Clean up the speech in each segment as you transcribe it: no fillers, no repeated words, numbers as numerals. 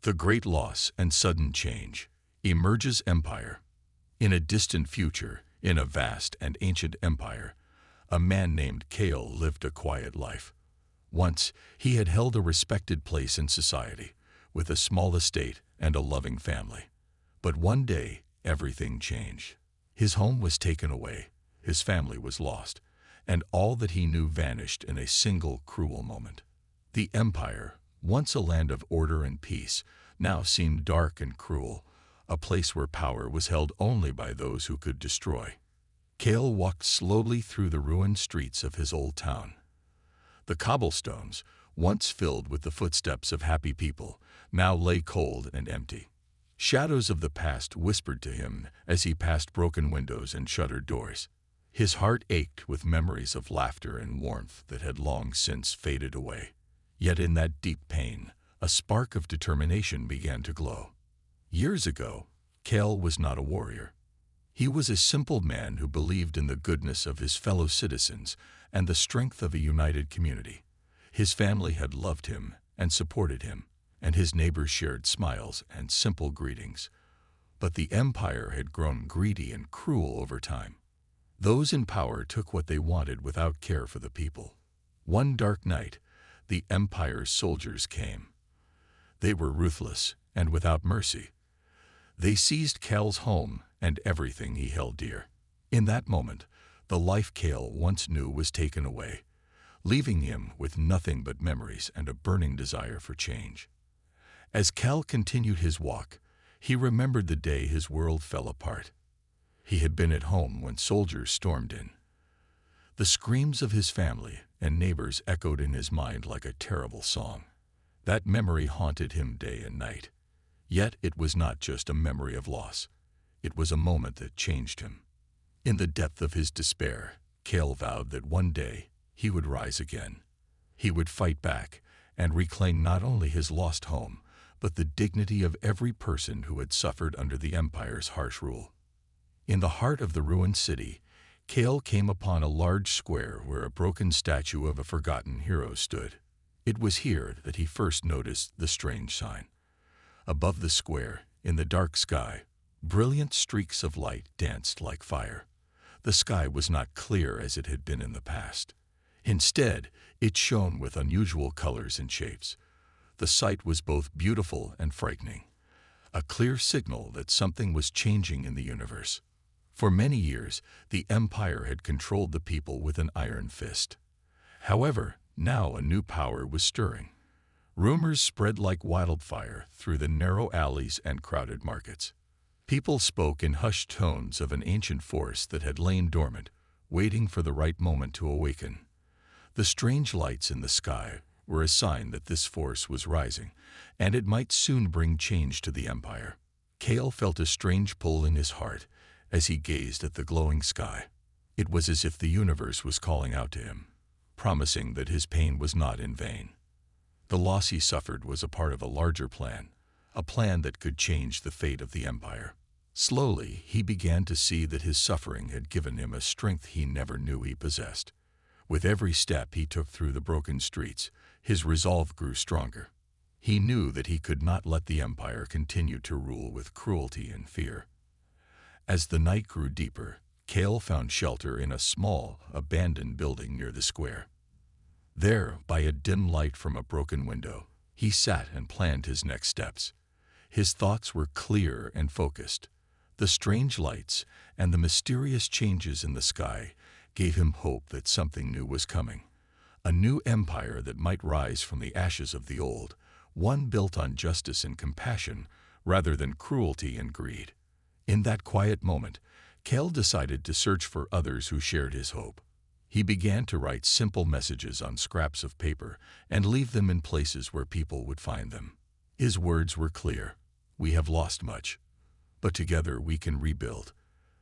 The Great Loss and Sudden Change. Emerges Empire. In a distant future, in a vast and ancient empire, a man named Kale lived a quiet life. Once, he had held a respected place in society, with a small estate and a loving family. But one day, everything changed. His home was taken away, his family was lost, and all that he knew vanished in a single cruel moment. The empire, once a land of order and peace, now seemed dark and cruel, a place where power was held only by those who could destroy. Kale walked slowly through the ruined streets of his old town. The cobblestones, once filled with the footsteps of happy people, now lay cold and empty. Shadows of the past whispered to him as he passed broken windows and shuttered doors. His heart ached with memories of laughter and warmth that had long since faded away. Yet in that deep pain, a spark of determination began to glow. Years ago, Kale was not a warrior. He was a simple man who believed in the goodness of his fellow citizens and the strength of a united community. His family had loved him and supported him, and his neighbors shared smiles and simple greetings. But the empire had grown greedy and cruel over time. Those in power took what they wanted without care for the people. One dark night, the empire's soldiers came. They were ruthless and without mercy. They seized Kale's home and everything he held dear. In that moment, the life Kale once knew was taken away, leaving him with nothing but memories and a burning desire for change. As Kale continued his walk, he remembered the day his world fell apart. He had been at home when soldiers stormed in. The screams of his family and neighbors echoed in his mind like a terrible song. That memory haunted him day and night. Yet it was not just a memory of loss. It was a moment that changed him. In the depth of his despair, Kale vowed that one day he would rise again. He would fight back and reclaim not only his lost home, but the dignity of every person who had suffered under the empire's harsh rule. In the heart of the ruined city, Kale came upon a large square where a broken statue of a forgotten hero stood. It was here that he first noticed the strange sign. Above the square, in the dark sky, brilliant streaks of light danced like fire. The sky was not clear as it had been in the past. Instead, it shone with unusual colors and shapes. The sight was both beautiful and frightening, a clear signal that something was changing in the universe. For many years, the empire had controlled the people with an iron fist. However, now a new power was stirring. Rumors spread like wildfire through the narrow alleys and crowded markets. People spoke in hushed tones of an ancient force that had lain dormant, waiting for the right moment to awaken. The strange lights in the sky were a sign that this force was rising, and it might soon bring change to the empire. Kale felt a strange pull in his heart as he gazed at the glowing sky. It was as if the universe was calling out to him, promising that his pain was not in vain. The loss he suffered was a part of a larger plan, a plan that could change the fate of the empire. Slowly, he began to see that his suffering had given him a strength he never knew he possessed. With every step he took through the broken streets, his resolve grew stronger. He knew that he could not let the empire continue to rule with cruelty and fear. As the night grew deeper, Kale found shelter in a small, abandoned building near the square. There, by a dim light from a broken window, he sat and planned his next steps. His thoughts were clear and focused. The strange lights and the mysterious changes in the sky gave him hope that something new was coming. A new empire that might rise from the ashes of the old, one built on justice and compassion rather than cruelty and greed. In that quiet moment, Kale decided to search for others who shared his hope. He began to write simple messages on scraps of paper and leave them in places where people would find them. His words were clear. "We have lost much, but together we can rebuild.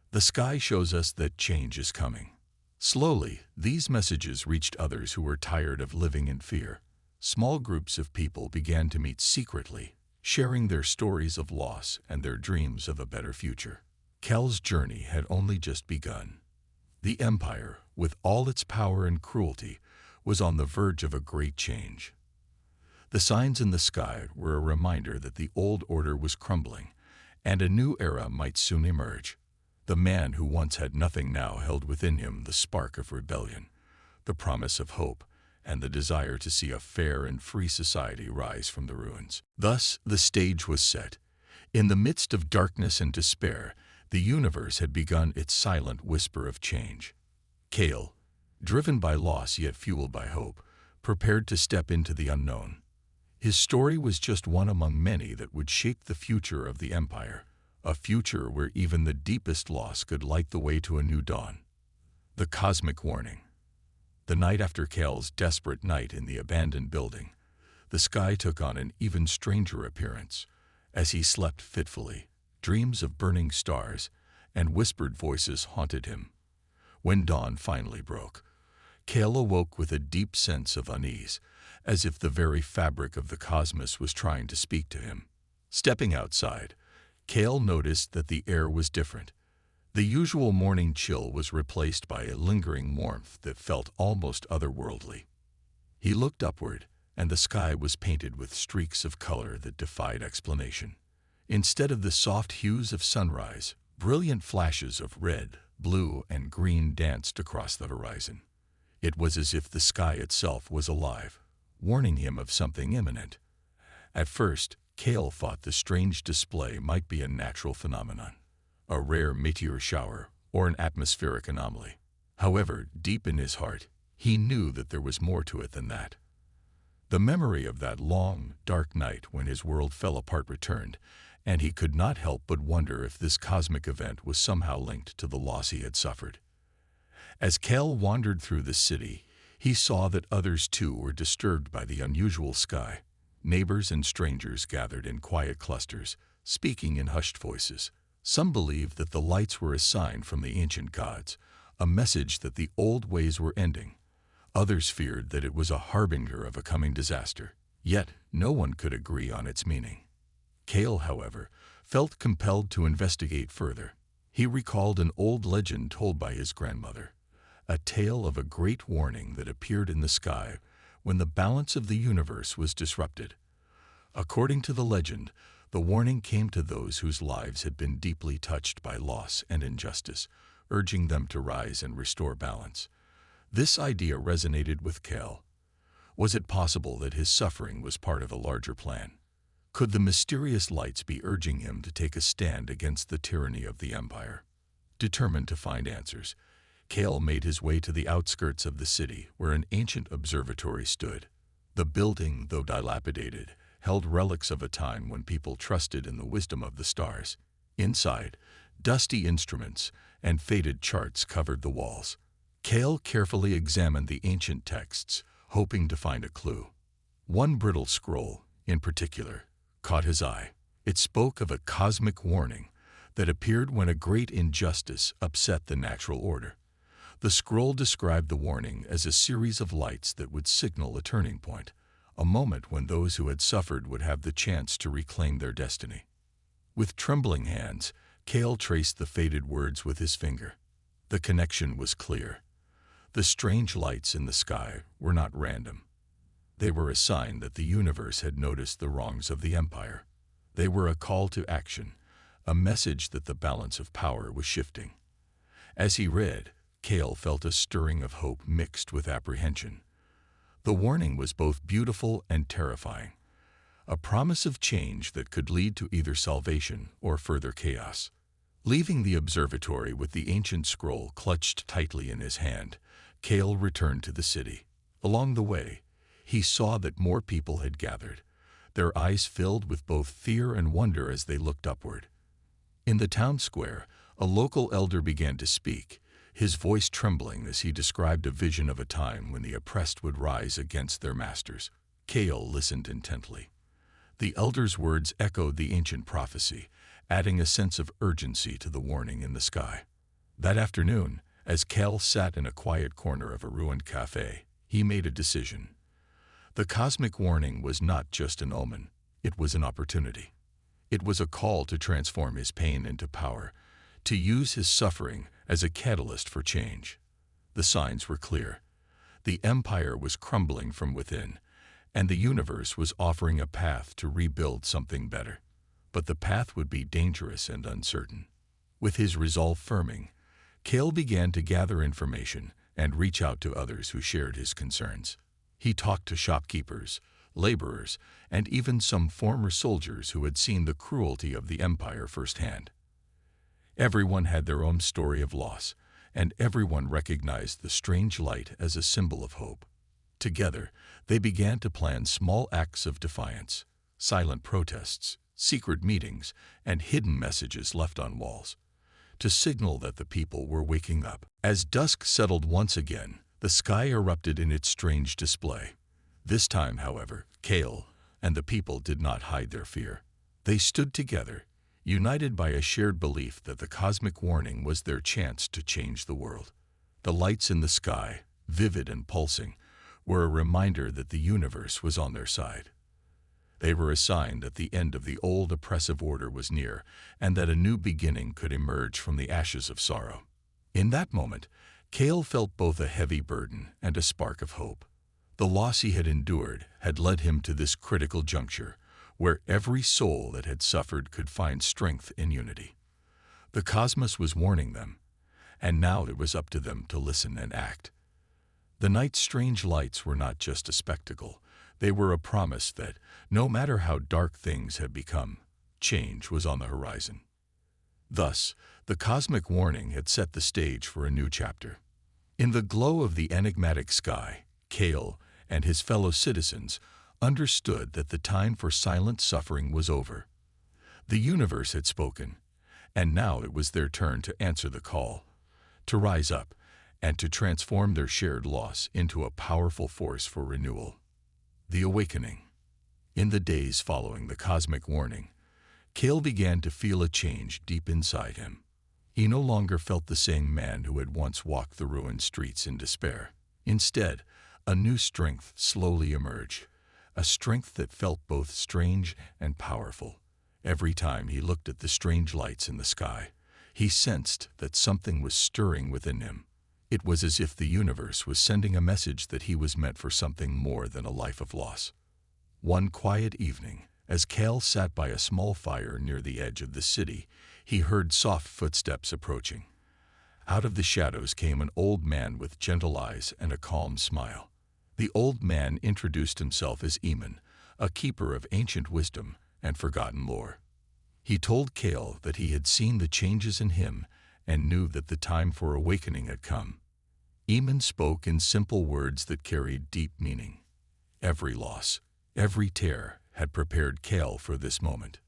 The sky shows us that change is coming." Slowly, these messages reached others who were tired of living in fear. Small groups of people began to meet secretly, sharing their stories of loss and their dreams of a better future. Kale's journey had only just begun. The empire, with all its power and cruelty, was on the verge of a great change. The signs in the sky were a reminder that the old order was crumbling, and a new era might soon emerge. The man who once had nothing now held within him the spark of rebellion, the promise of hope, and the desire to see a fair and free society rise from the ruins. Thus, the stage was set. In the midst of darkness and despair, the universe had begun its silent whisper of change. Kale, driven by loss yet fueled by hope, prepared to step into the unknown. His story was just one among many that would shape the future of the Empire, a future where even the deepest loss could light the way to a new dawn. The Cosmic Warning. The night after Kale's desperate night in the abandoned building, the sky took on an even stranger appearance. As he slept fitfully, dreams of burning stars and whispered voices haunted him. When dawn finally broke, Kale awoke with a deep sense of unease, as if the very fabric of the cosmos was trying to speak to him. Stepping outside, Kale noticed that the air was different. The usual morning chill was replaced by a lingering warmth that felt almost otherworldly. He looked upward, and the sky was painted with streaks of color that defied explanation. Instead of the soft hues of sunrise, brilliant flashes of red, blue, and green danced across the horizon. It was as if the sky itself was alive, warning him of something imminent. At first, Kale thought the strange display might be a natural phenomenon, a rare meteor shower or an atmospheric anomaly. However, deep in his heart, he knew that there was more to it than that. The memory of that long, dark night when his world fell apart returned, and he could not help but wonder if this cosmic event was somehow linked to the loss he had suffered. As Kale wandered through the city, he saw that others too were disturbed by the unusual sky. Neighbors and strangers gathered in quiet clusters, speaking in hushed voices. Some believed that the lights were a sign from the ancient gods, a message that the old ways were ending. Others feared that it was a harbinger of a coming disaster, yet no one could agree on its meaning. Kale, however, felt compelled to investigate further. He recalled an old legend told by his grandmother, a tale of a great warning that appeared in the sky when the balance of the universe was disrupted. According to the legend, the warning came to those whose lives had been deeply touched by loss and injustice, urging them to rise and restore balance. This idea resonated with Kale. Was it possible that his suffering was part of a larger plan? Could the mysterious lights be urging him to take a stand against the tyranny of the Empire? Determined to find answers, Kale made his way to the outskirts of the city where an ancient observatory stood. The building, though dilapidated, held relics of a time when people trusted in the wisdom of the stars. Inside, dusty instruments and faded charts covered the walls. Kale carefully examined the ancient texts, hoping to find a clue. One brittle scroll, in particular, caught his eye. It spoke of a cosmic warning that appeared when a great injustice upset the natural order. The scroll described the warning as a series of lights that would signal a turning point, a moment when those who had suffered would have the chance to reclaim their destiny. With trembling hands, Kale traced the faded words with his finger. The connection was clear. The strange lights in the sky were not random. They were a sign that the universe had noticed the wrongs of the Empire. They were a call to action, a message that the balance of power was shifting. As he read, Kale felt a stirring of hope mixed with apprehension. The warning was both beautiful and terrifying, a promise of change that could lead to either salvation or further chaos. Leaving the observatory with the ancient scroll clutched tightly in his hand, Kale returned to the city. Along the way, he saw that more people had gathered, their eyes filled with both fear and wonder as they looked upward. In the town square, a local elder began to speak, his voice trembling as he described a vision of a time when the oppressed would rise against their masters. Kale listened intently. The elder's words echoed the ancient prophecy, adding a sense of urgency to the warning in the sky. That afternoon, as Kale sat in a quiet corner of a ruined cafe, he made a decision. The cosmic warning was not just an omen, it was an opportunity. It was a call to transform his pain into power, to use his suffering as a catalyst for change. The signs were clear. The Empire was crumbling from within, and the universe was offering a path to rebuild something better. But the path would be dangerous and uncertain. With his resolve firming, Cale began to gather information and reach out to others who shared his concerns. He talked to shopkeepers, laborers, and even some former soldiers who had seen the cruelty of the Empire firsthand. Everyone had their own story of loss, and everyone recognized the strange light as a symbol of hope. Together, they began to plan small acts of defiance, silent protests, secret meetings, and hidden messages left on walls, to signal that the people were waking up. As dusk settled once again, the sky erupted in its strange display. This time, however, Cale and the people did not hide their fear. They stood together, united by a shared belief that the cosmic warning was their chance to change the world. The lights in the sky, vivid and pulsing, were a reminder that the universe was on their side. They were a sign that the end of the old oppressive order was near and that a new beginning could emerge from the ashes of sorrow. In that moment, Cale felt both a heavy burden and a spark of hope. The loss he had endured had led him to this critical juncture, where every soul that had suffered could find strength in unity. The cosmos was warning them, and now it was up to them to listen and act. The night's strange lights were not just a spectacle. They were a promise that, no matter how dark things had become, change was on the horizon. Thus, the cosmic warning had set the stage for a new chapter. In the glow of the enigmatic sky, Cale and his fellow citizens understood that the time for silent suffering was over. The universe had spoken, and now it was their turn to answer the call, to rise up, and to transform their shared loss into a powerful force for renewal. The awakening. In the days following the cosmic warning, Cale began to feel a change deep inside him. He no longer felt the same man who had once walked the ruined streets in despair. Instead, a new strength slowly emerged, a strength that felt both strange and powerful. Every time he looked at the strange lights in the sky, he sensed that something was stirring within him. It was as if the universe was sending a message that he was meant for something more than a life of loss. One quiet evening, as Cale sat by a small fire near the edge of the city, he heard soft footsteps approaching. Out of the shadows came an old man with gentle eyes and a calm smile. The old man introduced himself as Immerse, a keeper of ancient wisdom and forgotten lore. He told Cale that he had seen the changes in him and knew that the time for awakening had come. Immerse spoke in simple words that carried deep meaning. Every loss, every tear had prepared Cale for this moment.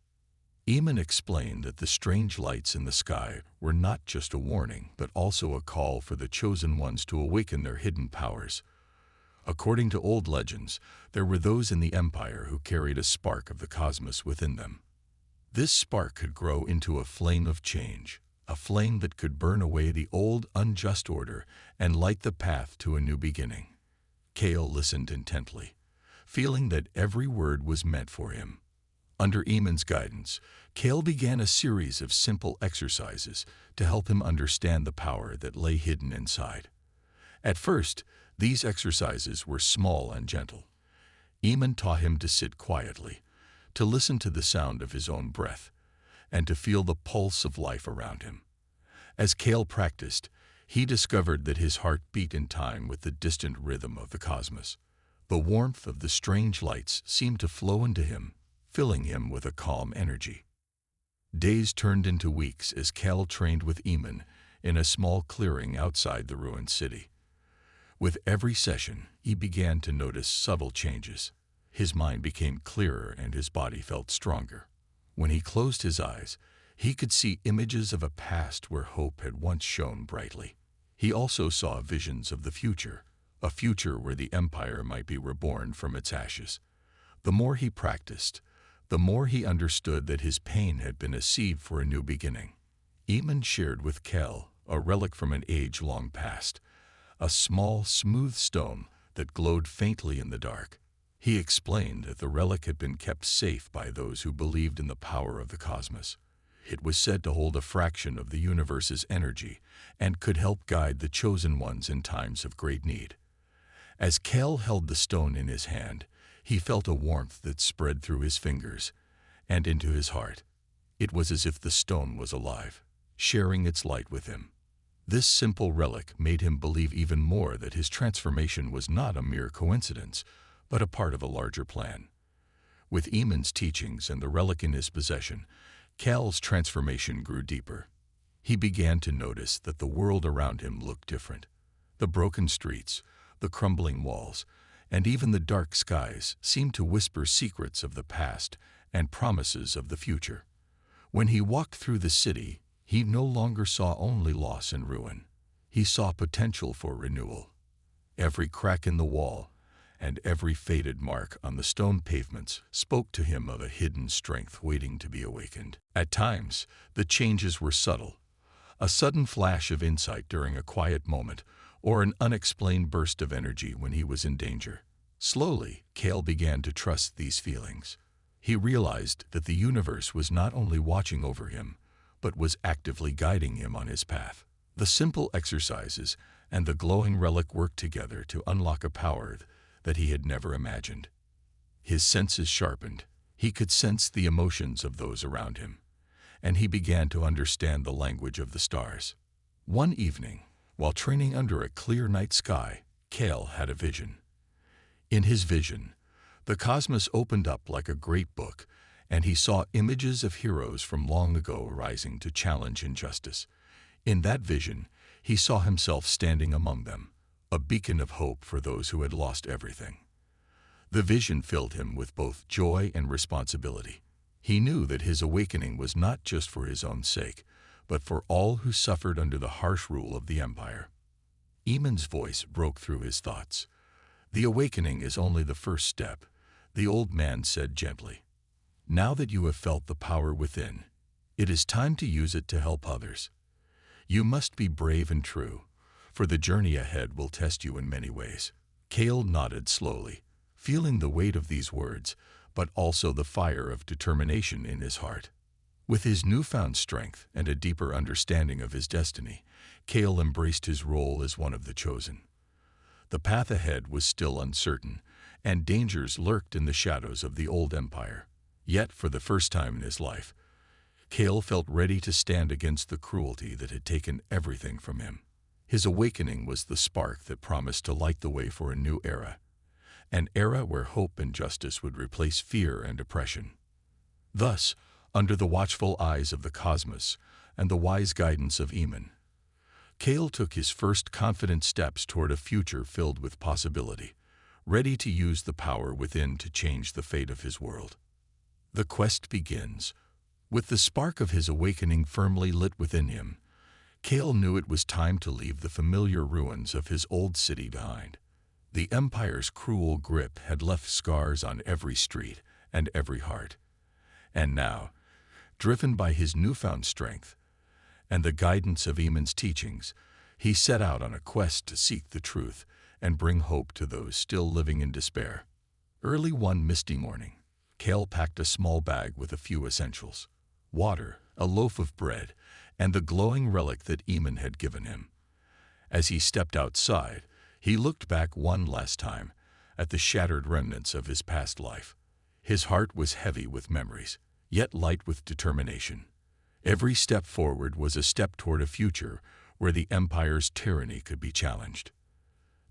Immerse explained that the strange lights in the sky were not just a warning, but also a call for the chosen ones to awaken their hidden powers. According to old legends, there were those in the Empire who carried a spark of the cosmos within them. This spark could grow into a flame of change, a flame that could burn away the old unjust order and light the path to a new beginning. Cale listened intently, feeling that every word was meant for him. Under Immerse's guidance, Cale began a series of simple exercises to help him understand the power that lay hidden inside. At first, these exercises were small and gentle. Immerse taught him to sit quietly, to listen to the sound of his own breath, and to feel the pulse of life around him. As Cale practiced, he discovered that his heart beat in time with the distant rhythm of the cosmos. The warmth of the strange lights seemed to flow into him, filling him with a calm energy. Days turned into weeks as Cale trained with Immerse in a small clearing outside the ruined city. With every session, he began to notice subtle changes. His mind became clearer and his body felt stronger. When he closed his eyes, he could see images of a past where hope had once shone brightly. He also saw visions of the future, a future where the Empire might be reborn from its ashes. The more he practiced, the more he understood that his pain had been a seed for a new beginning. Immerse shared with Cale a relic from an age long past, a small, smooth stone that glowed faintly in the dark. He explained that the relic had been kept safe by those who believed in the power of the cosmos. It was said to hold a fraction of the universe's energy and could help guide the chosen ones in times of great need. As Cale held the stone in his hand, He felt a warmth that spread through his fingers and into his heart. It was as if the stone was alive, sharing its light with him. This simple relic made him believe even more that his transformation was not a mere coincidence, but a part of a larger plan. With Eamon's teachings and the relic in his possession, Cal's transformation grew deeper. He began to notice that the world around him looked different. The broken streets, the crumbling walls, and even the dark skies seemed to whisper secrets of the past and promises of the future. When he walked through the city, he no longer saw only loss and ruin. He saw potential for renewal. Every crack in the wall and every faded mark on the stone pavements spoke to him of a hidden strength waiting to be awakened. At times, the changes were subtle. A sudden flash of insight during a quiet moment, or an unexplained burst of energy when he was in danger. Slowly, Cal began to trust these feelings. He realized that the universe was not only watching over him, but was actively guiding him on his path. The simple exercises and the glowing relic worked together to unlock a power that he had never imagined. His senses sharpened. He could sense the emotions of those around him, and he began to understand the language of the stars. One evening, while training under a clear night sky, Cal had a vision. In his vision, the cosmos opened up like a great book, and he saw images of heroes from long ago rising to challenge injustice. In that vision, he saw himself standing among them, a beacon of hope for those who had lost everything. The vision filled him with both joy and responsibility. He knew that his awakening was not just for his own sake, but for all who suffered under the harsh rule of the Empire. Eamon's voice broke through his thoughts. "The awakening is only the first step," the old man said gently. "Now that you have felt the power within, it is time to use it to help others. You must be brave and true, for the journey ahead will test you in many ways." Cal nodded slowly, feeling the weight of these words, but also the fire of determination in his heart. With his newfound strength and a deeper understanding of his destiny, Cal embraced his role as one of the chosen. The path ahead was still uncertain, and dangers lurked in the shadows of the old empire. Yet, for the first time in his life, Cal felt ready to stand against the cruelty that had taken everything from him. His awakening was the spark that promised to light the way for a new era, an era where hope and justice would replace fear and oppression. Thus, under the watchful eyes of the cosmos and the wise guidance of Eamon, Cal took his first confident steps toward a future filled with possibility, ready to use the power within to change the fate of his world. The quest begins. With the spark of his awakening firmly lit within him, Cal knew it was time to leave the familiar ruins of his old city behind. The Empire's cruel grip had left scars on every street and every heart. And now, driven by his newfound strength and the guidance of Eamon's teachings, he set out on a quest to seek the truth and bring hope to those still living in despair. Early one misty morning, Cal packed a small bag with a few essentials: water, a loaf of bread, and the glowing relic that Eamon had given him. As he stepped outside, he looked back one last time at the shattered remnants of his past life. His heart was heavy with memories, yet light with determination. Every step forward was a step toward a future where the Empire's tyranny could be challenged.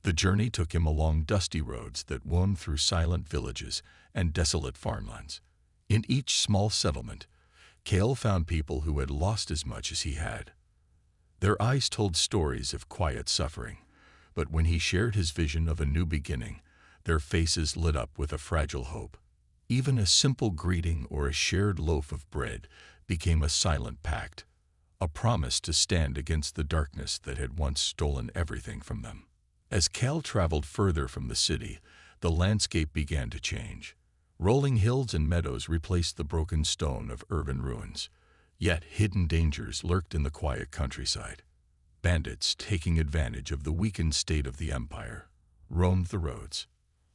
The journey took him along dusty roads that wound through silent villages and desolate farmlands. In each small settlement, Cal found people who had lost as much as he had. Their eyes told stories of quiet suffering, but when he shared his vision of a new beginning, their faces lit up with a fragile hope. Even a simple greeting or a shared loaf of bread became a silent pact, a promise to stand against the darkness that had once stolen everything from them. As Cal traveled further from the city, the landscape began to change. Rolling hills and meadows replaced the broken stone of urban ruins. Yet hidden dangers lurked in the quiet countryside. Bandits, taking advantage of the weakened state of the Empire, roamed the roads.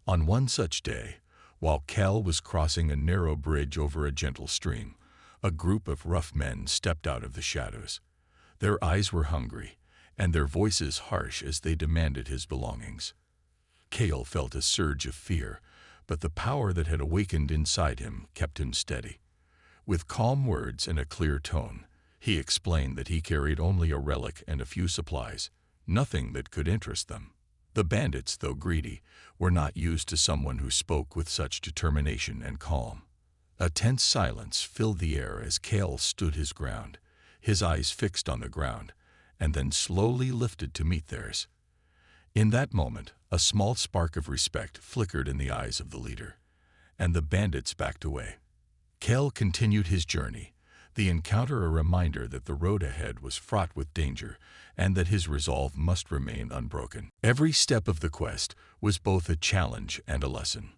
On one such day, while Cal was crossing a narrow bridge over a gentle stream, a group of rough men stepped out of the shadows. Their eyes were hungry, and their voices harsh as they demanded his belongings. Cal felt a surge of fear, but the power that had awakened inside him kept him steady. With calm words and a clear tone, he explained that he carried only a relic and a few supplies, nothing that could interest them. The bandits, though greedy, were not used to someone who spoke with such determination and calm. A tense silence filled the air as Cale stood his ground, his eyes fixed on the ground, and then slowly lifted to meet theirs. In that moment, a small spark of respect flickered in the eyes of the leader, and the bandits backed away. Cale continued his journey, the encounter a reminder that the road ahead was fraught with danger and that his resolve must remain unbroken. Every step of the quest was both a challenge and a lesson.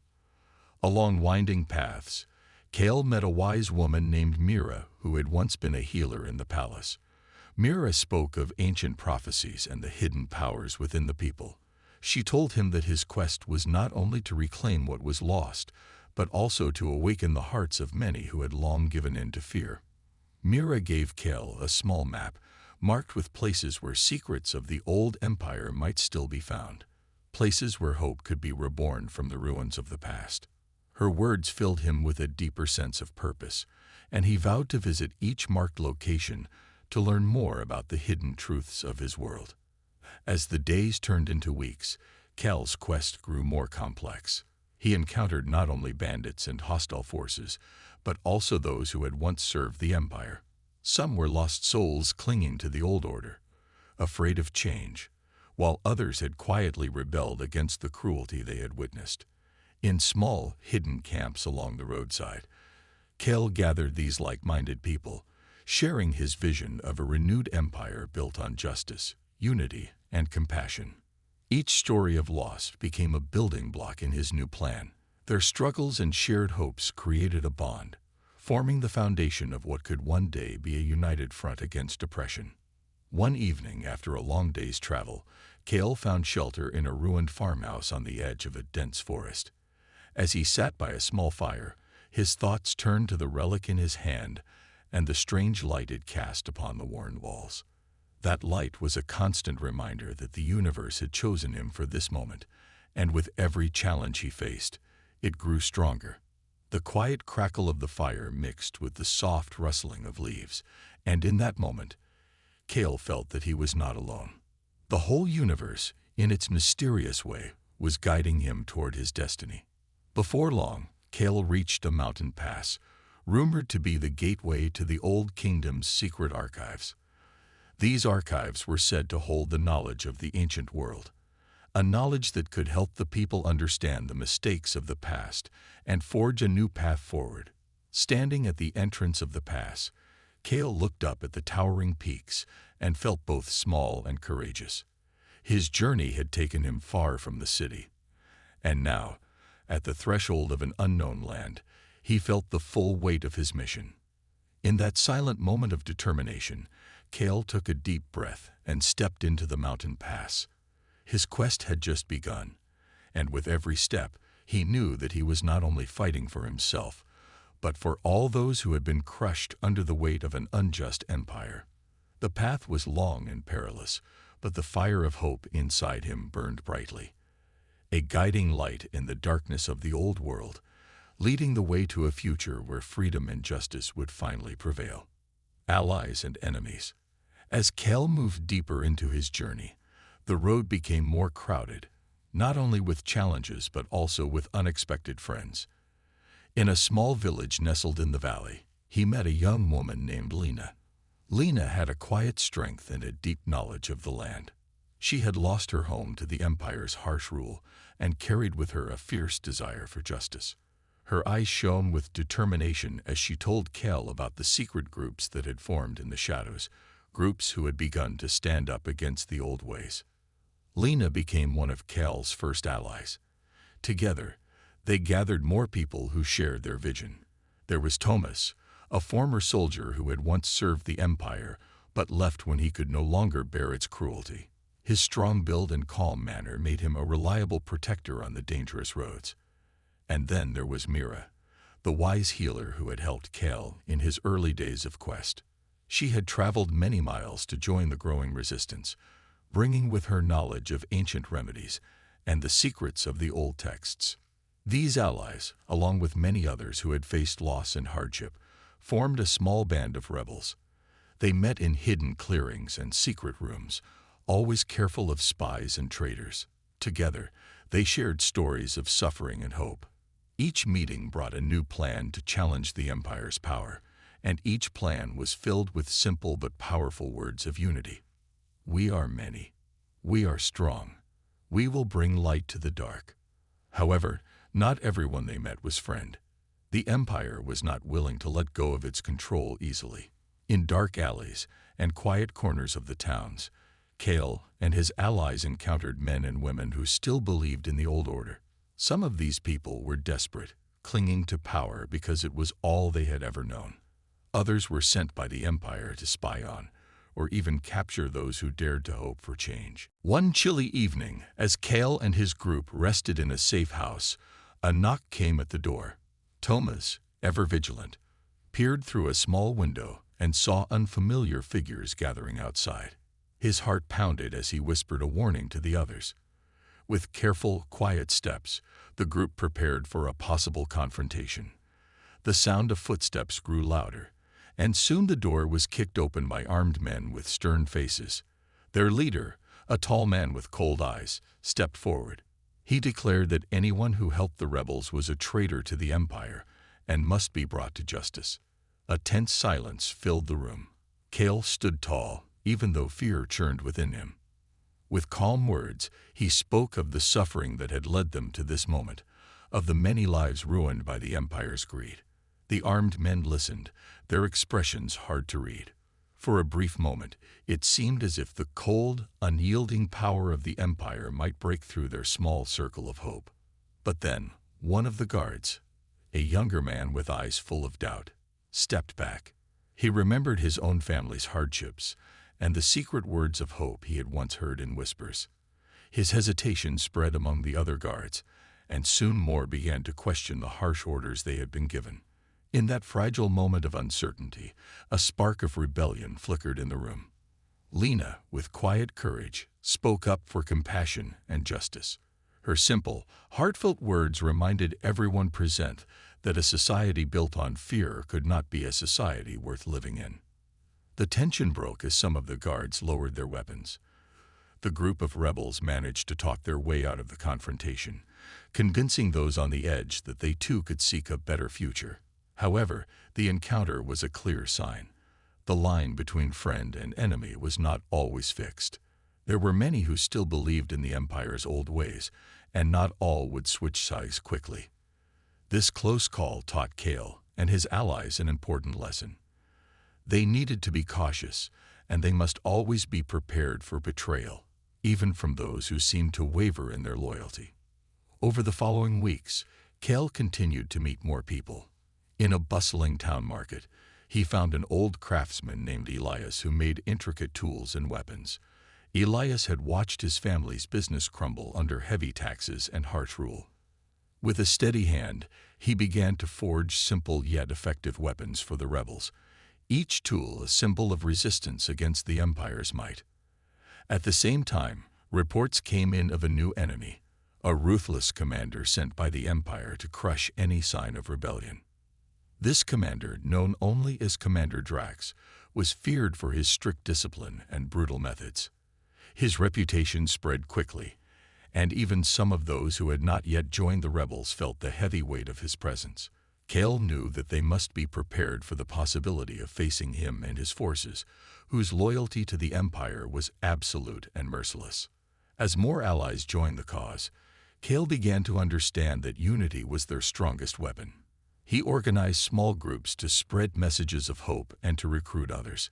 Along winding paths, Cale met a wise woman named Mira who had once been a healer in the palace. Mira spoke of ancient prophecies and the hidden powers within the people. She told him that his quest was not only to reclaim what was lost, but also to awaken the hearts of many who had long given in to fear. Mira gave Cale a small map, marked with places where secrets of the old empire might still be found, places where hope could be reborn from the ruins of the past. Her words filled him with a deeper sense of purpose, and he vowed to visit each marked location to learn more about the hidden truths of his world. As the days turned into weeks, Cale's quest grew more complex. He encountered not only bandits and hostile forces, but also those who had once served the Empire. Some were lost souls clinging to the old order, afraid of change, while others had quietly rebelled against the cruelty they had witnessed. In small, hidden camps along the roadside, Cale gathered these like-minded people, sharing his vision of a renewed empire built on justice, unity, and compassion. Each story of loss became a building block in his new plan. Their struggles and shared hopes created a bond, forming the foundation of what could one day be a united front against oppression. One evening, after a long day's travel, Cale found shelter in a ruined farmhouse on the edge of a dense forest. As he sat by a small fire, his thoughts turned to the relic in his hand and the strange light it cast upon the worn walls. That light was a constant reminder that the universe had chosen him for this moment, and with every challenge he faced, it grew stronger. The quiet crackle of the fire mixed with the soft rustling of leaves, and in that moment, Cale felt that he was not alone. The whole universe, in its mysterious way, was guiding him toward his destiny. Before long, Cale reached a mountain pass, rumored to be the gateway to the Old Kingdom's secret archives. These archives were said to hold the knowledge of the ancient world, a knowledge that could help the people understand the mistakes of the past and forge a new path forward. Standing at the entrance of the pass, Cale looked up at the towering peaks and felt both small and courageous. His journey had taken him far from the city, and now, at the threshold of an unknown land, he felt the full weight of his mission. In that silent moment of determination, Cale took a deep breath and stepped into the mountain pass. His quest had just begun, and with every step, he knew that he was not only fighting for himself, but for all those who had been crushed under the weight of an unjust empire. The path was long and perilous, but the fire of hope inside him burned brightly, a guiding light in the darkness of the old world, leading the way to a future where freedom and justice would finally prevail. Allies and enemies. As Cale moved deeper into his journey, the road became more crowded, not only with challenges but also with unexpected friends. In a small village nestled in the valley, he met a young woman named Lena. Lena had a quiet strength and a deep knowledge of the land. She had lost her home to the Empire's harsh rule and carried with her a fierce desire for justice. Her eyes shone with determination as she told Cale about the secret groups that had formed in the shadows, groups who had begun to stand up against the old ways. Lena became one of Cale's first allies. Together, they gathered more people who shared their vision. There was Thomas, a former soldier who had once served the Empire but left when he could no longer bear its cruelty. His strong build and calm manner made him a reliable protector on the dangerous roads. And then there was Mira, the wise healer who had helped Cale in his early days of quest. She had traveled many miles to join the growing resistance, bringing with her knowledge of ancient remedies and the secrets of the old texts. These allies, along with many others who had faced loss and hardship, formed a small band of rebels. They met in hidden clearings and secret rooms, always careful of spies and traitors. Together, they shared stories of suffering and hope. Each meeting brought a new plan to challenge the Empire's power, and each plan was filled with simple but powerful words of unity. We are many. We are strong. We will bring light to the dark. However, not everyone they met was friend. The Empire was not willing to let go of its control easily. In dark alleys and quiet corners of the towns, Kale and his allies encountered men and women who still believed in the old order. Some of these people were desperate, clinging to power because it was all they had ever known. Others were sent by the Empire to spy on, or even capture those who dared to hope for change. One chilly evening, as Kale and his group rested in a safe house, a knock came at the door. Thomas, ever vigilant, peered through a small window and saw unfamiliar figures gathering outside. His heart pounded as he whispered a warning to the others. With careful, quiet steps, the group prepared for a possible confrontation. The sound of footsteps grew louder, and soon the door was kicked open by armed men with stern faces. Their leader, a tall man with cold eyes, stepped forward. He declared that anyone who helped the rebels was a traitor to the Empire and must be brought to justice. A tense silence filled the room. Kale stood tall, even though fear churned within him. With calm words, he spoke of the suffering that had led them to this moment, of the many lives ruined by the Empire's greed. The armed men listened, their expressions hard to read. For a brief moment, it seemed as if the cold, unyielding power of the Empire might break through their small circle of hope. But then, one of the guards, a younger man with eyes full of doubt, stepped back. He remembered his own family's hardships and the secret words of hope he had once heard in whispers. His hesitation spread among the other guards, and soon more began to question the harsh orders they had been given. In that fragile moment of uncertainty, a spark of rebellion flickered in the room. Lena, with quiet courage, spoke up for compassion and justice. Her simple, heartfelt words reminded everyone present that a society built on fear could not be a society worth living in. The tension broke as some of the guards lowered their weapons. The group of rebels managed to talk their way out of the confrontation, convincing those on the edge that they too could seek a better future. However, the encounter was a clear sign. The line between friend and enemy was not always fixed. There were many who still believed in the Empire's old ways, and not all would switch sides quickly. This close call taught Kale and his allies an important lesson. They needed to be cautious, and they must always be prepared for betrayal, even from those who seemed to waver in their loyalty. Over the following weeks, Kale continued to meet more people. In a bustling town market, he found an old craftsman named Elias who made intricate tools and weapons. Elias had watched his family's business crumble under heavy taxes and harsh rule. With a steady hand, he began to forge simple yet effective weapons for the rebels, each tool a symbol of resistance against the Empire's might. At the same time, reports came in of a new enemy, a ruthless commander sent by the Empire to crush any sign of rebellion. This commander, known only as Commander Drax, was feared for his strict discipline and brutal methods. His reputation spread quickly, and even some of those who had not yet joined the rebels felt the heavy weight of his presence. Kale knew that they must be prepared for the possibility of facing him and his forces, whose loyalty to the Empire was absolute and merciless. As more allies joined the cause, Kale began to understand that unity was their strongest weapon. He organized small groups to spread messages of hope and to recruit others.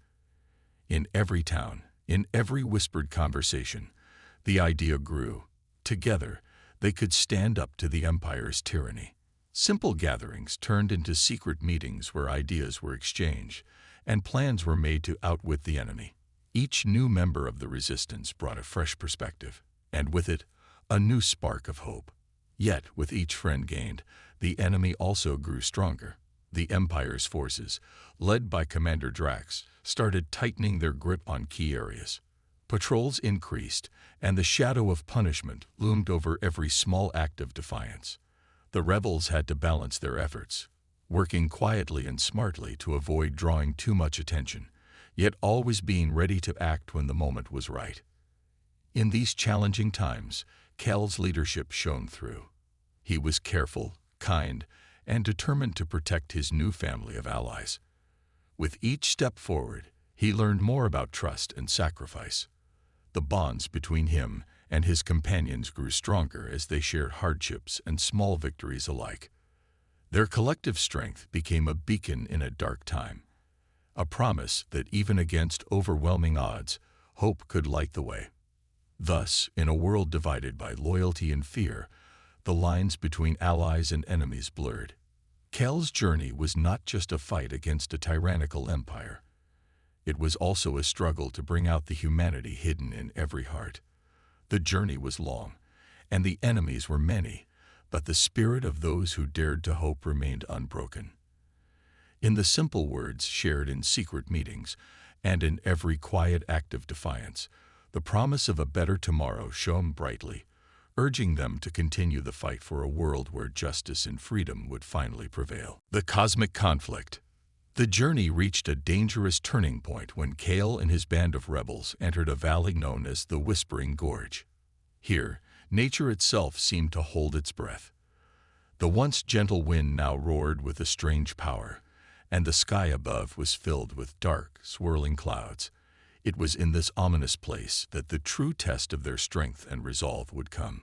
In every town, in every whispered conversation, the idea grew. Together, they could stand up to the Empire's tyranny. Simple gatherings turned into secret meetings where ideas were exchanged, and plans were made to outwit the enemy. Each new member of the resistance brought a fresh perspective, and with it, a new spark of hope. Yet, with each friend gained, the enemy also grew stronger. The Empire's forces, led by Commander Drax, started tightening their grip on key areas. Patrols increased, and the shadow of punishment loomed over every small act of defiance. The rebels had to balance their efforts, working quietly and smartly to avoid drawing too much attention, yet always being ready to act when the moment was right. In these challenging times, Cal's leadership shone through. He was careful, kind, and determined to protect his new family of allies. With each step forward, he learned more about trust and sacrifice. The bonds between him and his companions grew stronger as they shared hardships and small victories alike. Their collective strength became a beacon in a dark time, a promise that even against overwhelming odds, hope could light the way. Thus, in a world divided by loyalty and fear, the lines between allies and enemies blurred. Cal's journey was not just a fight against a tyrannical empire. It was also a struggle to bring out the humanity hidden in every heart. The journey was long, and the enemies were many, but the spirit of those who dared to hope remained unbroken. In the simple words shared in secret meetings, and in every quiet act of defiance, the promise of a better tomorrow shone brightly, urging them to continue the fight for a world where justice and freedom would finally prevail. The cosmic conflict. The journey reached a dangerous turning point when Cal and his band of rebels entered a valley known as the Whispering Gorge. Here, nature itself seemed to hold its breath. The once gentle wind now roared with a strange power, and the sky above was filled with dark, swirling clouds. It was in this ominous place that the true test of their strength and resolve would come.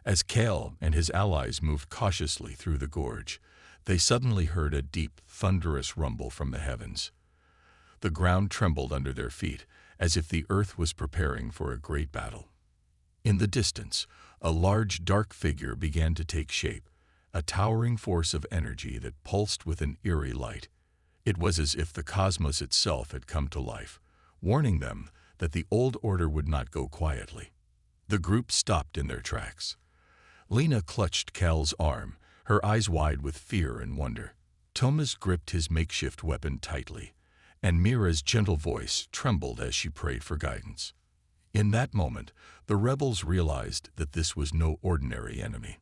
As Cal and his allies moved cautiously through the gorge, they suddenly heard a deep, thunderous rumble from the heavens. The ground trembled under their feet, as if the earth was preparing for a great battle. In the distance, a large, dark figure began to take shape, a towering force of energy that pulsed with an eerie light. It was as if the cosmos itself had come to life, warning them that the old order would not go quietly. The group stopped in their tracks. Lena clutched Cal's arm, her eyes wide with fear and wonder. Thomas gripped his makeshift weapon tightly, and Mira's gentle voice trembled as she prayed for guidance. In that moment, the rebels realized that this was no ordinary enemy.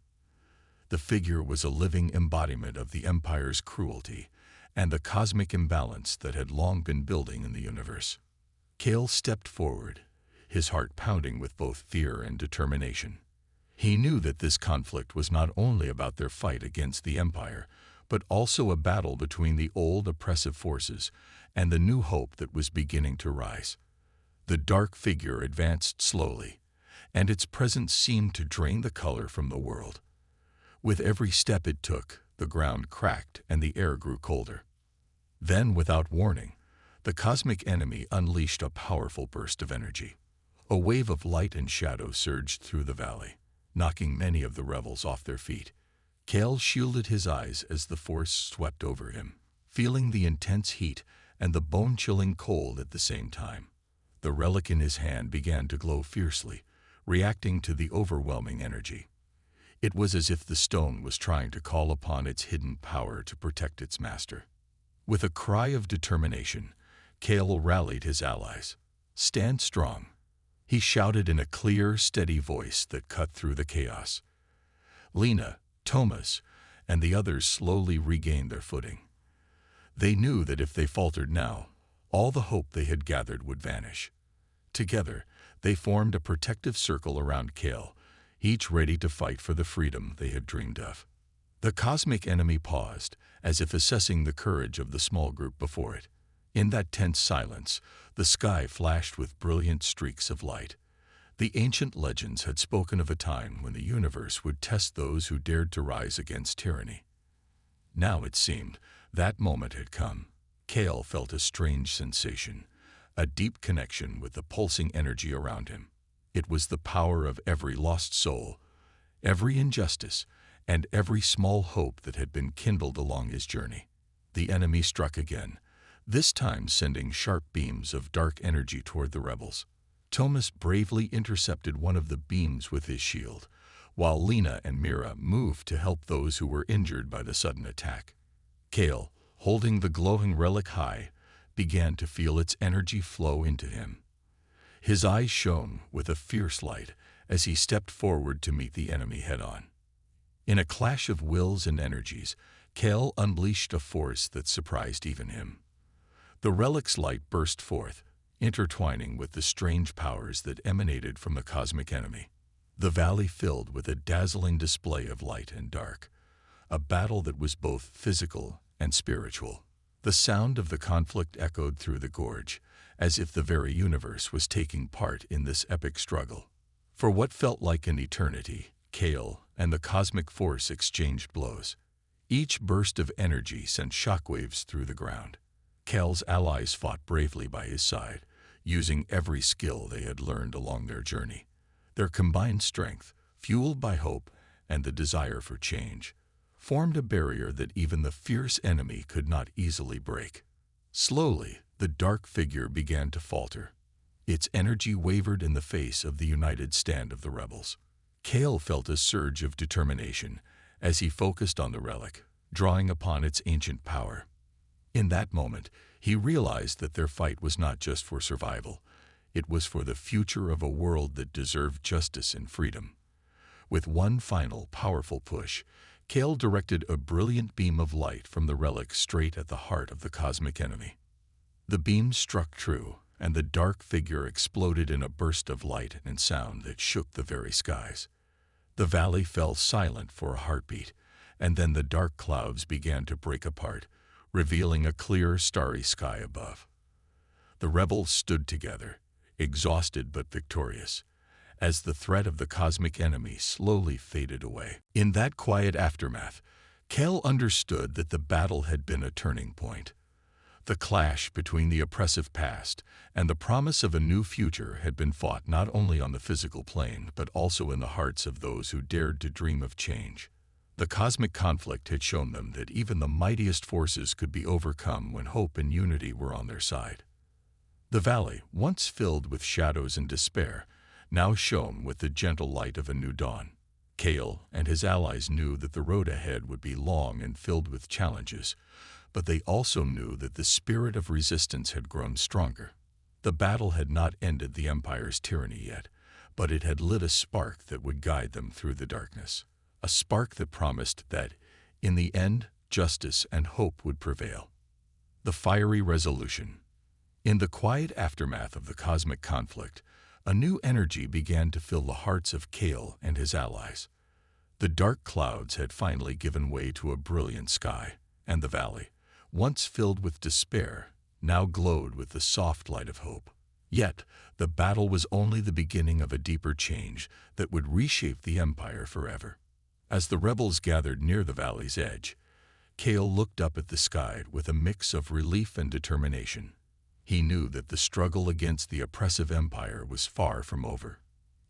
The figure was a living embodiment of the Empire's cruelty and the cosmic imbalance that had long been building in the universe. Cal stepped forward, his heart pounding with both fear and determination. He knew that this conflict was not only about their fight against the Empire, but also a battle between the old oppressive forces and the new hope that was beginning to rise. The dark figure advanced slowly, and its presence seemed to drain the color from the world. With every step it took, the ground cracked and the air grew colder. Then, without warning, the cosmic enemy unleashed a powerful burst of energy. A wave of light and shadow surged through the valley, knocking many of the rebels off their feet. Cal shielded his eyes as the force swept over him, feeling the intense heat and the bone-chilling cold at the same time. The relic in his hand began to glow fiercely, reacting to the overwhelming energy. It was as if the stone was trying to call upon its hidden power to protect its master. With a cry of determination, Cal rallied his allies. "Stand strong," he shouted in a clear, steady voice that cut through the chaos. Lena, Thomas, and the others slowly regained their footing. They knew that if they faltered now, all the hope they had gathered would vanish. Together, they formed a protective circle around Cal, each ready to fight for the freedom they had dreamed of. The cosmic enemy paused, as if assessing the courage of the small group before it. In that tense silence, the sky flashed with brilliant streaks of light. The ancient legends had spoken of a time when the universe would test those who dared to rise against tyranny. Now it seemed that moment had come. Cal felt a strange sensation, a deep connection with the pulsing energy around him. It was the power of every lost soul, every injustice, and every small hope that had been kindled along his journey. The enemy struck again, this time sending sharp beams of dark energy toward the rebels. Thomas bravely intercepted one of the beams with his shield, while Lena and Mira moved to help those who were injured by the sudden attack. Cal, holding the glowing relic high, began to feel its energy flow into him. His eyes shone with a fierce light as he stepped forward to meet the enemy head-on. In a clash of wills and energies, Kale unleashed a force that surprised even him. The relic's light burst forth, intertwining with the strange powers that emanated from the cosmic enemy. The valley filled with a dazzling display of light and dark, a battle that was both physical and spiritual. The sound of the conflict echoed through the gorge, as if the very universe was taking part in this epic struggle. For what felt like an eternity, Kale and the cosmic force exchanged blows. Each burst of energy sent shockwaves through the ground. Kale's allies fought bravely by his side, using every skill they had learned along their journey. Their combined strength, fueled by hope and the desire for change, formed a barrier that even the fierce enemy could not easily break. Slowly, the dark figure began to falter. Its energy wavered in the face of the united stand of the rebels. Kale felt a surge of determination as he focused on the relic, drawing upon its ancient power. In that moment, he realized that their fight was not just for survival. It was for the future of a world that deserved justice and freedom. With one final, powerful push, Kale directed a brilliant beam of light from the relic straight at the heart of the cosmic enemy. The beam struck true, and the dark figure exploded in a burst of light and sound that shook the very skies. The valley fell silent for a heartbeat, and then the dark clouds began to break apart, revealing a clear, starry sky above. The rebels stood together, exhausted but victorious, as the threat of the cosmic enemy slowly faded away. In that quiet aftermath, Kale understood that the battle had been a turning point. The clash between the oppressive past and the promise of a new future had been fought not only on the physical plane, but also in the hearts of those who dared to dream of change. The cosmic conflict had shown them that even the mightiest forces could be overcome when hope and unity were on their side. The valley, once filled with shadows and despair, now shone with the gentle light of a new dawn. Kale and his allies knew that the road ahead would be long and filled with challenges, but they also knew that the spirit of resistance had grown stronger. The battle had not ended the Empire's tyranny yet, but it had lit a spark that would guide them through the darkness. A spark that promised that, in the end, justice and hope would prevail. The fiery resolution. In the quiet aftermath of the cosmic conflict, a new energy began to fill the hearts of Kale and his allies. The dark clouds had finally given way to a brilliant sky, and the valley, once filled with despair, now glowed with the soft light of hope. Yet, the battle was only the beginning of a deeper change that would reshape the Empire forever. As the rebels gathered near the valley's edge, Kale looked up at the sky with a mix of relief and determination. He knew that the struggle against the oppressive Empire was far from over.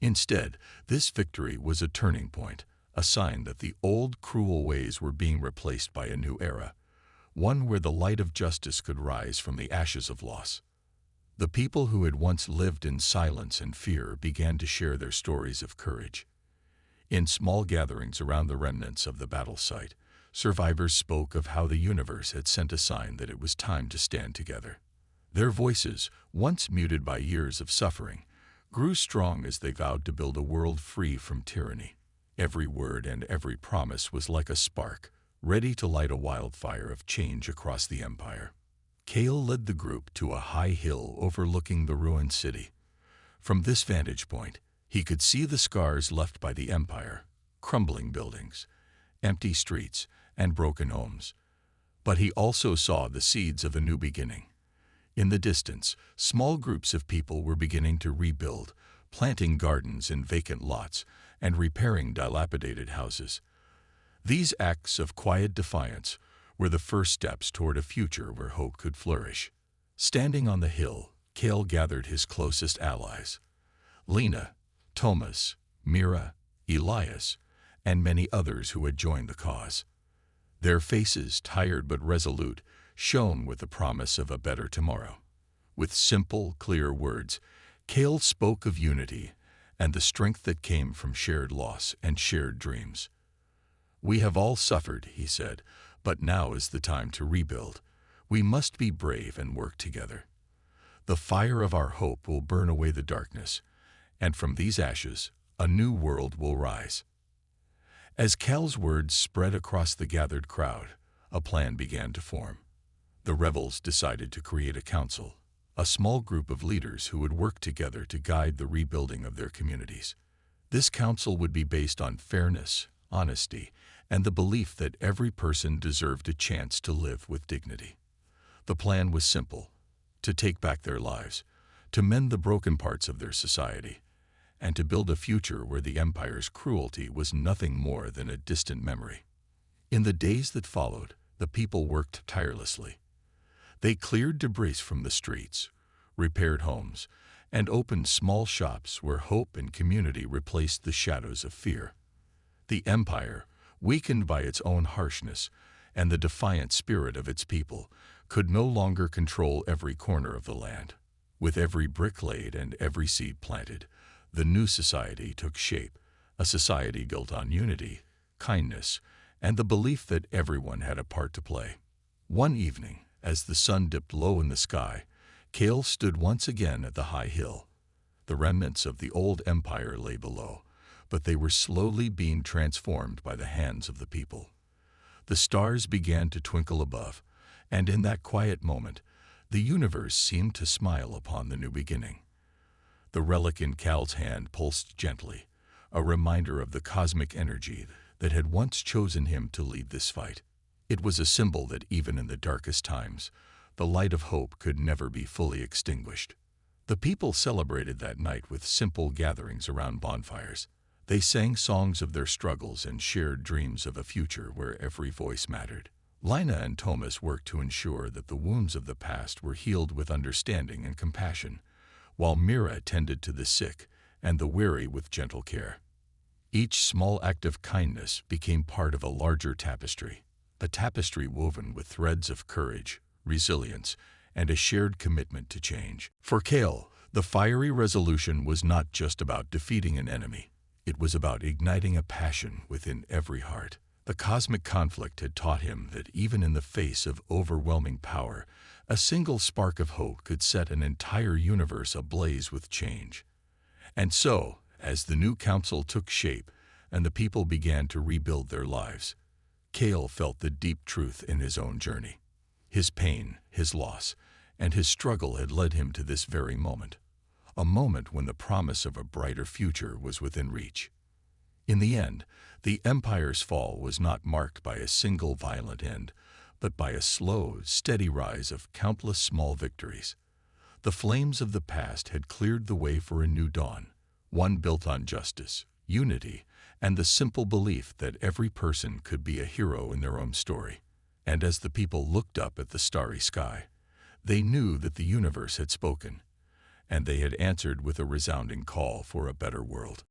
Instead, this victory was a turning point, a sign that the old cruel ways were being replaced by a new era, one where the light of justice could rise from the ashes of loss. The people who had once lived in silence and fear began to share their stories of courage. In small gatherings around the remnants of the battle site, survivors spoke of how the universe had sent a sign that it was time to stand together. Their voices, once muted by years of suffering, grew strong as they vowed to build a world free from tyranny. Every word and every promise was like a spark, ready to light a wildfire of change across the Empire. Kale led the group to a high hill overlooking the ruined city. From this vantage point, he could see the scars left by the Empire, crumbling buildings, empty streets, and broken homes. But he also saw the seeds of a new beginning. In the distance, small groups of people were beginning to rebuild, planting gardens in vacant lots and repairing dilapidated houses. These acts of quiet defiance were the first steps toward a future where hope could flourish. Standing on the hill, Kale gathered his closest allies: Lena, Thomas, Mira, Elias, and many others who had joined the cause. Their faces, tired but resolute, shone with the promise of a better tomorrow. With simple, clear words, Kale spoke of unity and the strength that came from shared loss and shared dreams. "We have all suffered," he said, "but now is the time to rebuild. We must be brave and work together. The fire of our hope will burn away the darkness, and from these ashes, a new world will rise." As Cal's words spread across the gathered crowd, a plan began to form. The rebels decided to create a council, a small group of leaders who would work together to guide the rebuilding of their communities. This council would be based on fairness, honesty, and the belief that every person deserved a chance to live with dignity. The plan was simple: to take back their lives, to mend the broken parts of their society, and to build a future where the Empire's cruelty was nothing more than a distant memory. In the days that followed, the people worked tirelessly. They cleared debris from the streets, repaired homes, and opened small shops where hope and community replaced the shadows of fear. The Empire, weakened by its own harshness and the defiant spirit of its people, could no longer control every corner of the land. With every brick laid and every seed planted, the new society took shape, a society built on unity, kindness, and the belief that everyone had a part to play. One evening, as the sun dipped low in the sky, Cal stood once again at the high hill. The remnants of the old empire lay below, but they were slowly being transformed by the hands of the people. The stars began to twinkle above, and in that quiet moment, the universe seemed to smile upon the new beginning. The relic in Cal's hand pulsed gently, a reminder of the cosmic energy that had once chosen him to lead this fight. It was a symbol that even in the darkest times, the light of hope could never be fully extinguished. The people celebrated that night with simple gatherings around bonfires. They sang songs of their struggles and shared dreams of a future where every voice mattered. Lina and Thomas worked to ensure that the wounds of the past were healed with understanding and compassion, while Mira tended to the sick and the weary with gentle care. Each small act of kindness became part of a larger tapestry, a tapestry woven with threads of courage, resilience, and a shared commitment to change. For Cal, the fiery resolution was not just about defeating an enemy. It was about igniting a passion within every heart. The cosmic conflict had taught him that even in the face of overwhelming power, a single spark of hope could set an entire universe ablaze with change. And so, as the new council took shape and the people began to rebuild their lives, Cal felt the deep truth in his own journey. His pain, his loss, and his struggle had led him to this very moment, a moment when the promise of a brighter future was within reach. In the end, the Empire's fall was not marked by a single violent end, but by a slow, steady rise of countless small victories. The flames of the past had cleared the way for a new dawn, one built on justice, unity, and the simple belief that every person could be a hero in their own story. And as the people looked up at the starry sky, they knew that the universe had spoken, and they had answered with a resounding call for a better world.